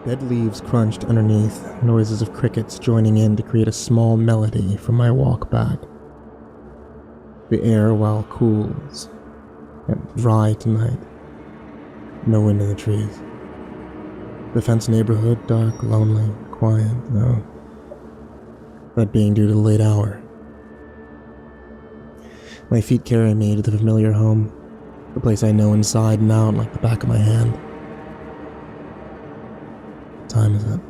Dead leaves crunched underneath, noises of crickets joining in to create a small melody from my walk back. The air, while cools and dry tonight, no wind in the trees. The fenced neighborhood, dark, lonely, quiet, though. That being due to the late hour. My feet carry me to the familiar home, the place I know inside and out like the back of my hand. What time is it?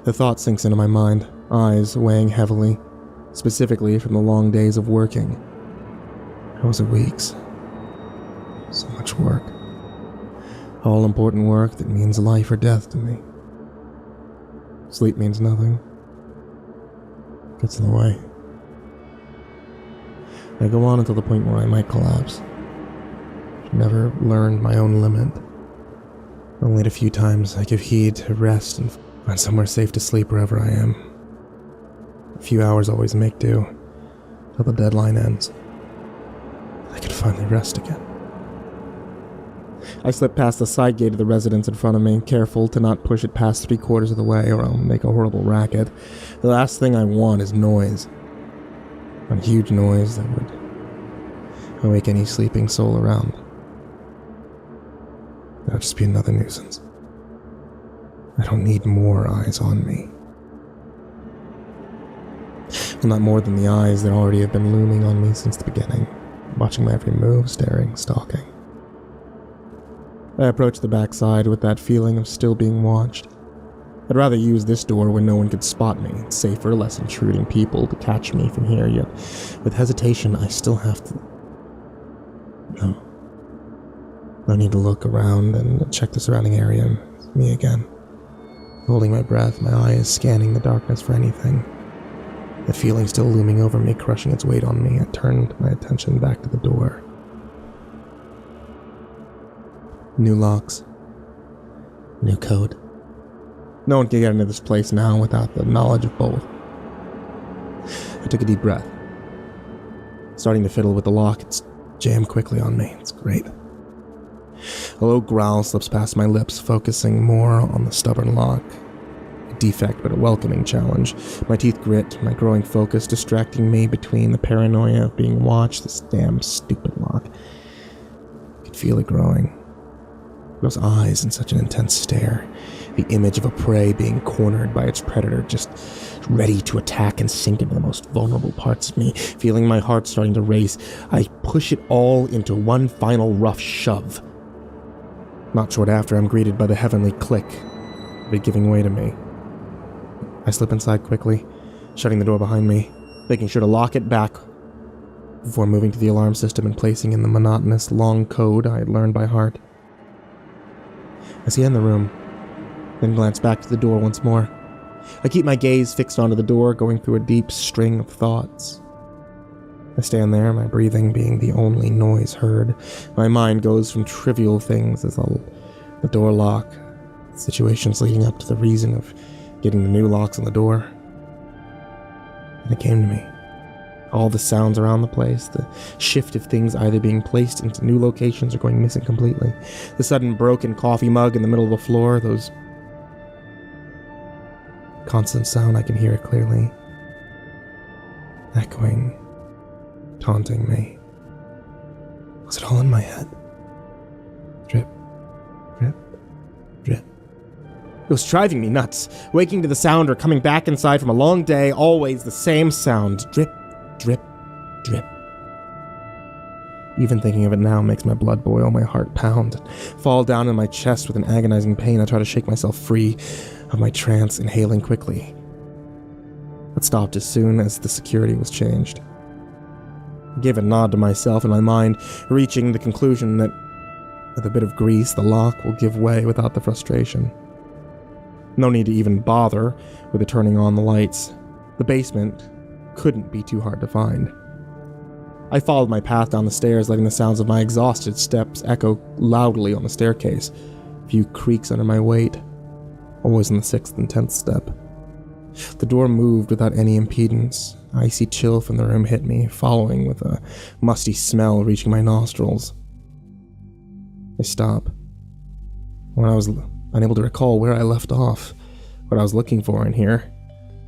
The thought sinks into my mind, eyes weighing heavily, specifically from the long days of working. How was it weeks? So much work. All important work that means life or death to me. Sleep means nothing. Gets in the way. I go on until the point where I might collapse. I've never learned my own limit. Only at a few times I give heed to rest and find somewhere safe to sleep wherever I am. A few hours always make do, till the deadline ends. I can finally rest again. I slip past the side gate of the residence in front of me, careful to not push it past 3/4 of the way or I'll make a horrible racket. The last thing I want is noise. A huge noise that would awake any sleeping soul around. That would just be another nuisance. I don't need more eyes on me. Well, not more than the eyes that already have been looming on me since the beginning, watching my every move, staring, stalking. I approach the backside with that feeling of still being watched. I'd rather use this door when no one could spot me. It's safer, less intruding people to catch me from here, yet with hesitation I still have to... No need to look around and check the surrounding area. It's me again. Holding my breath, my eyes scanning the darkness for anything. The feeling still looming over me, crushing its weight on me, I turned my attention back to the door. New locks. New code. No one can get into this place now without the knowledge of both. I took a deep breath. Starting to fiddle with the lock, it's jammed quickly on me. It's great. A low growl slips past my lips, focusing more on the stubborn lock. A defect, but a welcoming challenge. My teeth grit, my growing focus distracting me between the paranoia of being watched, this damn stupid lock. I could feel it growing. Those eyes in such an intense stare. The image of a prey being cornered by its predator, just ready to attack and sink into the most vulnerable parts of me. Feeling my heart starting to race, I push it all into one final rough shove. Not short after, I'm greeted by the heavenly click of it giving way to me. I slip inside quickly, shutting the door behind me, making sure to lock it back before moving to the alarm system and placing in the monotonous long code I had learned by heart. I scan the room, then glance back to the door once more. I keep my gaze fixed onto the door, going through a deep string of thoughts. I stand there, my breathing being the only noise heard. My mind goes from trivial things as the door lock, situations leading up to the reason of getting the new locks on the door. And it came to me. All the sounds around the place, the shift of things either being placed into new locations or going missing completely. The sudden broken coffee mug in the middle of the floor, those constant sound, I can hear it clearly. Echoing, taunting me. Was it all in my head? Drip, drip, drip. It was driving me nuts, waking to the sound or coming back inside from a long day, always the same sound. Drip, drip, drip. Even thinking of it now makes my blood boil, my heart pound, and fall down in my chest with an agonizing pain. I try to shake myself free of my trance, inhaling quickly. It stopped as soon as the security was changed. I gave a nod to myself in my mind, reaching the conclusion that with a bit of grease, the lock will give way without the frustration. No need to even bother with turning on the lights. The basement couldn't be too hard to find. I followed my path down the stairs, letting the sounds of my exhausted steps echo loudly on the staircase. A few creaks under my weight, always on the 6th and 10th step. The door moved without any impedance. Icy chill from the room hit me, following with a musty smell reaching my nostrils. I stop. When I was unable to recall where I left off, what I was looking for in here,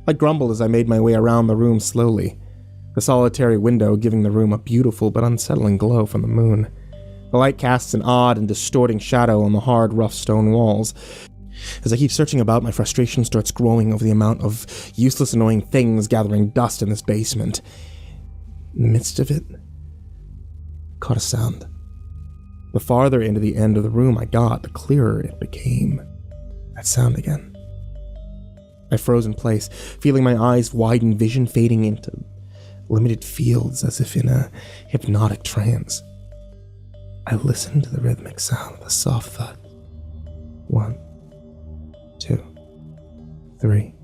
I grumbled as I made my way around the room slowly, the solitary window giving the room a beautiful but unsettling glow from the moon. The light casts an odd and distorting shadow on the hard, rough stone walls. As I keep searching about, my frustration starts growing over the amount of useless, annoying things gathering dust in this basement. In the midst of it, I caught a sound. The farther into the end of the room I got, the clearer it became. That sound again. I froze in place, feeling my eyes widen, vision fading into limited fields as if in a hypnotic trance. I listened to the rhythmic sound of the soft thud. 1, 2, 3,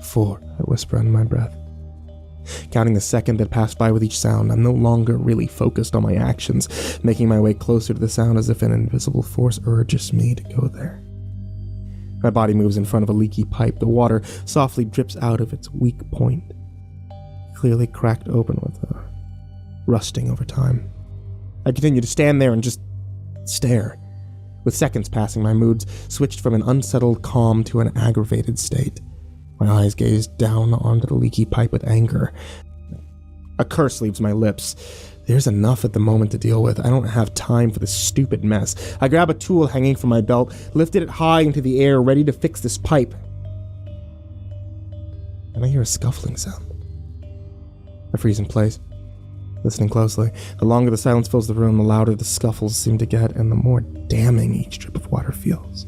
4, I whisper under my breath. Counting the second that passed by with each sound, I'm no longer really focused on my actions, making my way closer to the sound as if an invisible force urges me to go there. My body moves in front of a leaky pipe. The water softly drips out of its weak point, clearly cracked open with a rusting over time. I continue to stand there and just stare. With seconds passing, my moods switched from an unsettled calm to an aggravated state. My eyes gazed down onto the leaky pipe with anger. A curse leaves my lips. There's enough at the moment to deal with. I don't have time for this stupid mess. I grab a tool hanging from my belt, lifted it high into the air, ready to fix this pipe. And I hear a scuffling sound. I freeze in place, listening closely. The longer the silence fills the room, the louder the scuffles seem to get, and the more damning each drip of water feels.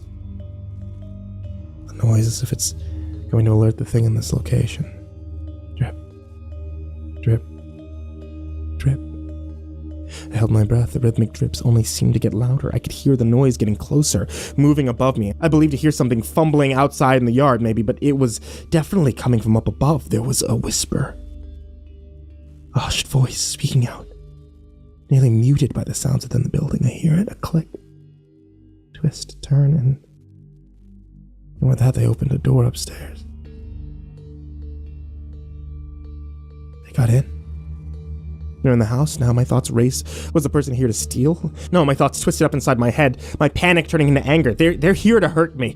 The noise as if it's going to alert the thing in this location. Drip, drip, drip. I held my breath. The rhythmic drips only seemed to get louder. I could hear the noise getting closer, moving above me. I believed to hear something fumbling outside in the yard, maybe, but it was definitely coming from up above. There was a whisper. A hushed voice speaking out, nearly muted by the sounds within the building. I hear it, a click, twist, turn, and with that they opened a door upstairs. They got in. They're in the house now. My thoughts race. Was the person here to steal? No, my thoughts twisted up inside my head, my panic turning into anger. They're here to hurt me.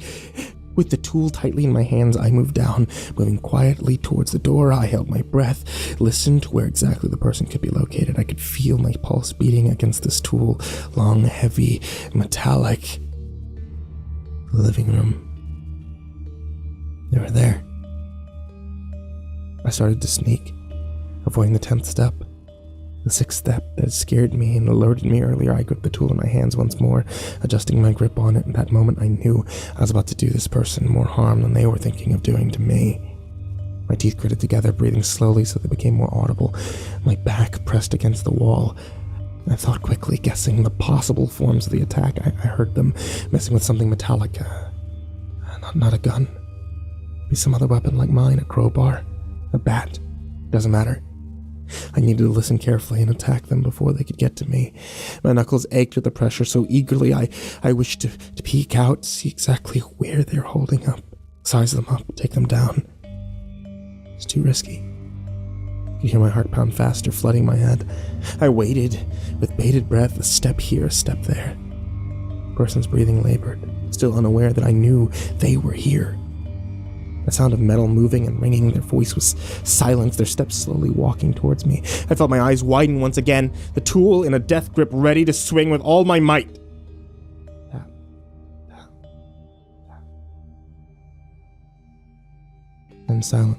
With the tool tightly in my hands, I moved down, moving quietly towards the door. I held my breath, listened to where exactly the person could be located. I could feel my pulse beating against this tool, long, heavy, metallic. The living room. They were there. I started to sneak, avoiding the 10th step. The 6th step that scared me and alerted me earlier. I gripped the tool in my hands once more, adjusting my grip on it. In that moment, I knew I was about to do this person more harm than they were thinking of doing to me. My teeth gritted together, breathing slowly so they became more audible. My back pressed against the wall. I thought quickly, guessing the possible forms of the attack. I heard them messing with something metallic. Not a gun. Maybe some other weapon like mine, a crowbar, a bat. Doesn't matter. I needed to listen carefully and attack them before they could get to me. My knuckles ached with the pressure so eagerly I wished to peek out, see exactly where they're holding up, size them up, take them down. It's too risky. I could hear my heart pound faster, flooding my head. I waited, with bated breath, a step here, a step there. The person's breathing labored, still unaware that I knew they were here. The sound of metal moving and ringing, their voice was silenced, their steps slowly walking towards me. I felt my eyes widen once again, the tool in a death grip ready to swing with all my might. Tap, tap, tap. Then silent.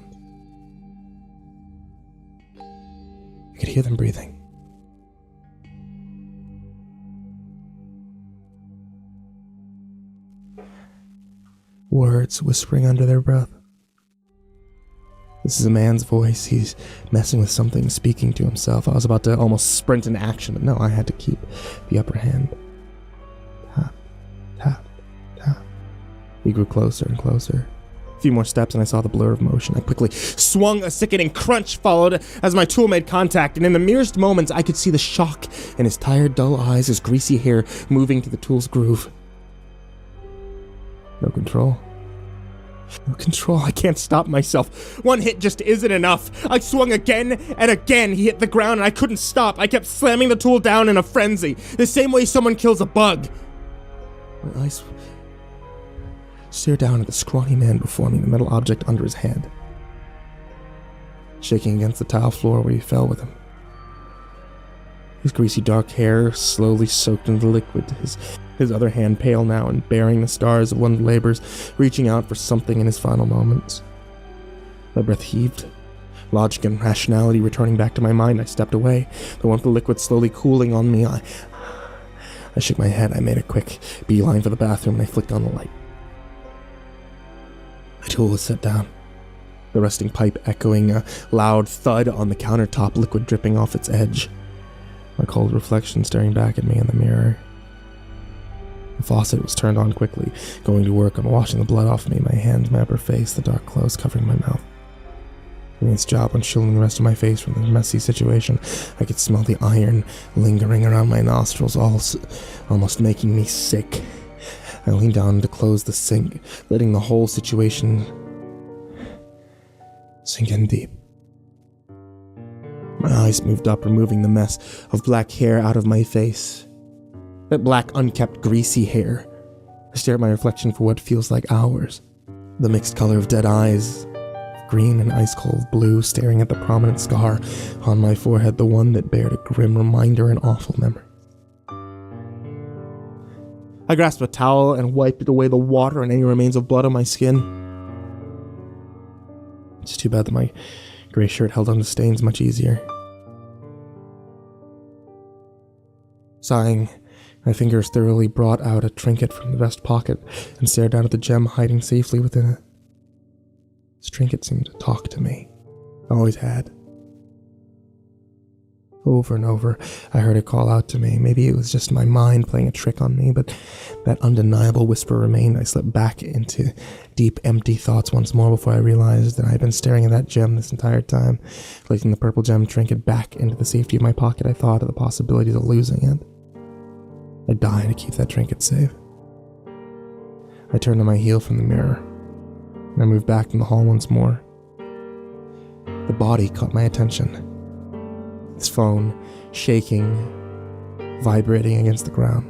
I could hear them breathing. Words whispering under their breath. This is a man's voice. He's messing with something, speaking to himself. I was about to almost sprint into action, but no, I had to keep the upper hand. Tap, tap, tap. He grew closer and closer. A few more steps and I saw the blur of motion. I quickly swung. A sickening crunch followed as my tool made contact, and in the merest moments I could see the shock in his tired, dull eyes, his greasy hair moving to the tool's groove. No control. No control. I can't stop myself. One hit just isn't enough. I swung again and again. He hit the ground and I couldn't stop. I kept slamming the tool down in a frenzy, the same way someone kills a bug. My eyes stared down at the scrawny man before me, the metal object under his hand, shaking against the tile floor where he fell with him. His greasy dark hair slowly soaked into the liquid, his other hand pale now and bearing the scars of one's labors, reaching out for something in his final moments. My breath heaved, logic and rationality returning back to my mind. I stepped away, the warmth of the liquid slowly cooling on me. I shook my head. I made a quick beeline for the bathroom and I flicked on the light. My tool was set down, the rusting pipe echoing a loud thud on the countertop, liquid dripping off its edge. My cold reflection staring back at me in the mirror. The faucet was turned on quickly, going to work on washing the blood off me, my hands, my upper face, the dark clothes covering my mouth. Doing its job on shielding the rest of my face from the messy situation, I could smell the iron lingering around my nostrils, almost making me sick. I leaned down to close the sink, letting the whole situation sink in deep. My eyes moved up, removing the mess of black hair out of my face. That black, unkept, greasy hair. I stare at my reflection for what feels like hours. The mixed color of dead eyes, green and ice-cold blue, staring at the prominent scar on my forehead, the one that bared a grim reminder and awful memory. I grasped a towel and wiped away the water and any remains of blood on my skin. It's too bad that my gray shirt held on to stains much easier. Sighing, my fingers thoroughly brought out a trinket from the vest pocket and stared down at the gem hiding safely within it. This trinket seemed to talk to me. Always had. Over and over, I heard it call out to me. Maybe it was just my mind playing a trick on me, but that undeniable whisper remained. I slipped back into deep, empty thoughts once more before I realized that I had been staring at that gem this entire time. Placing the purple gem trinket back into the safety of my pocket, I thought of the possibilities of losing it. I'd die to keep that trinket safe. I turned on my heel from the mirror, and I moved back in the hall once more. The body caught my attention. Its phone, shaking, vibrating against the ground.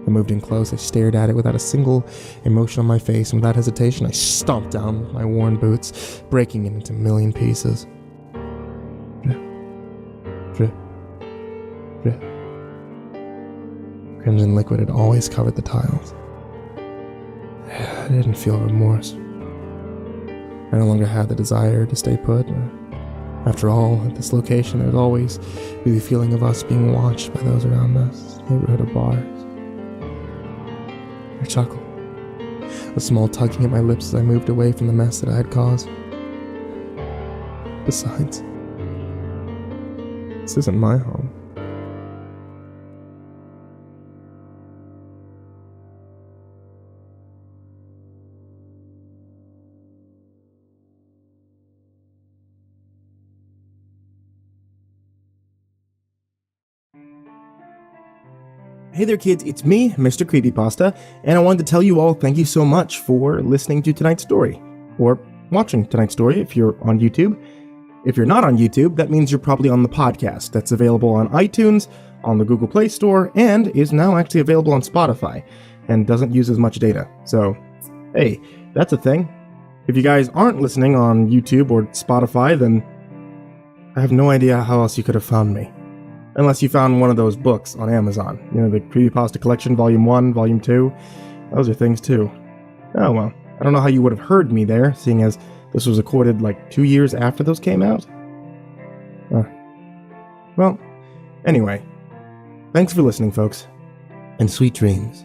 I moved in close. I stared at it without a single emotion on my face, and without hesitation, I stomped down with my worn boots, breaking it into a million pieces. Drip, drip, drip. Crimson liquid had always covered the tiles. I didn't feel remorse. I no longer had the desire to stay put. After all, at this location, there's always the feeling of us being watched by those around us, neighborhood of bars. I chuckled, a small tugging at my lips as I moved away from the mess that I had caused. Besides, this isn't my home. Hey there kids, it's me, MrCreepyPasta, and I wanted to tell you all thank you so much for listening to tonight's story, or watching tonight's story if you're on YouTube. If you're not on YouTube, that means you're probably on the podcast that's available on iTunes, on the Google Play Store, and is now actually available on Spotify, and doesn't use as much data. So, hey, that's a thing. If you guys aren't listening on YouTube or Spotify, then I have no idea how else you could have found me. Unless you found one of those books on Amazon. You know, the CreepyPasta Collection, Volume 1, Volume 2. Those are things too. Oh well, I don't know how you would have heard me there, seeing as this was recorded like 2 years after those came out. Well, anyway. Thanks for listening, folks. And sweet dreams.